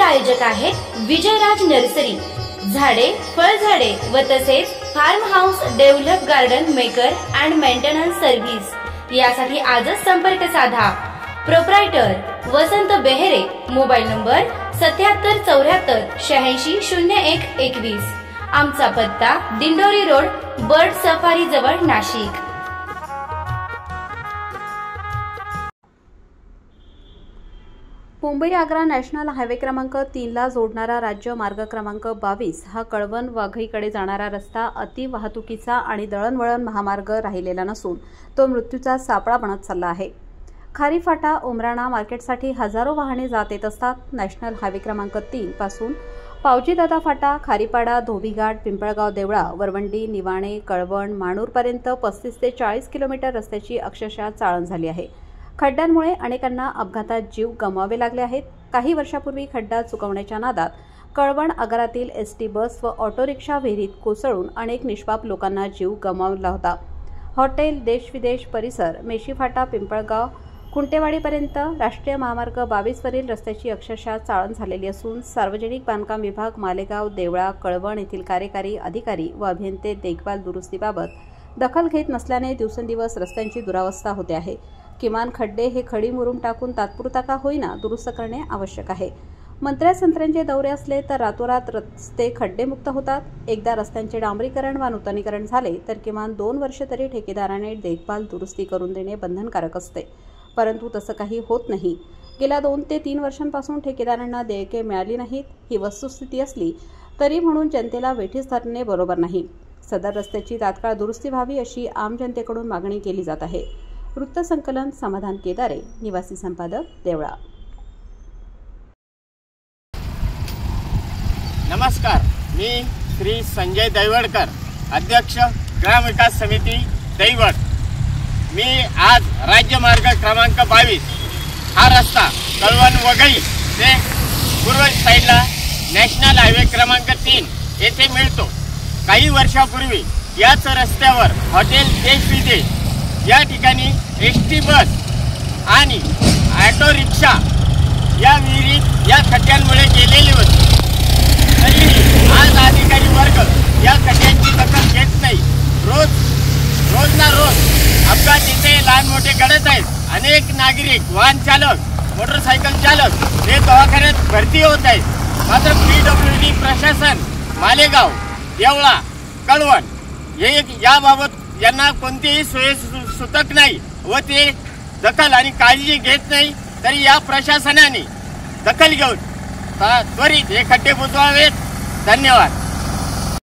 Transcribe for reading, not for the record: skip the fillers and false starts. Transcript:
आयोजक आहेत विजयराज नर्सरी, झाडे, फळझाडे व तसेच farm house develop garden maker and maintenance service. यासाठी आजच संपर्क साधा। Proprietor Vasant Behre, mobile number 7774860121। आमचा पत्ता दिंडोरी रोड, बर्ड सफारी जवळ, नाशिक। मुंबई आग्रा नॅशनल हायवे क्रमांक 3 ला जोडणारा राज्य मार्ग क्रमांक 22 हा कळवण वाघईकडे जाणारा रस्ता अति वाहतुकीचा आणि दळणवळण महामार्ग राहिलेला नसून तो मृत्यूचा सापळा बनत चालला आहे। खारी फाटा उमराणा मार्केटसाठी हजारो वाहने जात येत असतात। नॅशनल हायवे क्रमांक 3 पासून पावजीदादा फाटा, खारीपाडा, धोबीघाट, पिंपळगाव देवळा, वरवंडी, निवाणे, कळवण, माणूरपर्यंत 35 ते 40 किलोमीटर रस्त्याची अक्षरशः चाळण झाली आहे। खड्ड्यांमुळे अनेकांना अपघातात जीव गमवावे लागले आहेत। काही वर्षापूर्वी खड्डा चुकवण्याच्या नादात कळवण आगारातील एसटी बस व ऑटो रिक्षा विहिरीत कोसळून अनेक निष्पाप लोकांना जीव गमावला होता। हॉटेल, देश-विदेश परिसर, मेशीफाटा, पिंपळगाव, कुंटेवाडीपर्यंत राष्ट्रीय महामार्ग 22 वरील रस्त्याची अक्षरशः चाळण झालेली असून सार्वजनिक बांधकाम विभाग, मालेगाव, देवळा, कळवण येथील कार्यकारी अधिकारी व अभियंते देखभाल दुरुस्तीबाबत दखल घेत नसल्याने दिवसेंदिवस रस्त्यांची दुरावस्था होते आहे। किमान खड्डे हे खडी मुरुम टाकून तात्पुरता का होईना दुरुस्त करणे आवश्यक आहे। मंत्र्या-संत्र्यांचे दौरे असले तर रातोरात रस्ते खड्डेमुक्त होतात। एकदा रस्त्यांचे डांबरीकरण व नूतनीकरण झाले तर किमान 2 वर्ष तरी ठेकेदाराने देखभाल दुरुस्ती करून देणे बंधनकारक असते, परंतु तसं काही होत नाही। गेल्या 2 ते 3 वर्षांपासून ठेकेदारांना देयके मिळाली नाहीत ही वस्तुस्थिती असली तरी म्हणून जनतेला वेठीस धरणे बरोबर नाही। सदर रस्त्याची तात्काळ दुरुस्ती व्हावी अशी आम जनतेकडून मागणी केली जात आहे। वृत्तसंकलन समाधान केदारे, निवासी संपादक, देवळा। नमस्कार, मी श्री संजय दैवडकर, अध्यक्ष ग्राम विकास समिती दैवड। मी आज राज्य मार्ग क्रमांक 22 हा रस्ता कळवण वघई ते पूर्व साईडला नॅशनल हायवे क्रमांक 3 येथे मिळतो। काही वर्षापूर्वी याच रस्त्यावर हॉटेल, देश-विदेश या ठिकाणी एसटी बस आणि ऑटो रिक्षा या विहिरीत या खड्ड्यांमुळे गेलेली होती। तरी आज अधिकारी वर्ग या खड्ड्यांची दखल घेत नाही। रोज ना रोज अपघात इथे लहान मोठे घडत आहेत। अनेक नागरिक, वाहन चालक, मोटरसायकल चालक हे दवाखान्यात भरती होत आहेत। मात्र PWD प्रशासन, मालेगाव, देवळा, कळवण हे याबाबत यांना कोणतीही सोयीसुतक नाही व ते दखल आणि काळजी घेत नाही। तरी या प्रशासनाने दखल घेऊन त्वरित हे खड्डे बुजवावेत। धन्यवाद।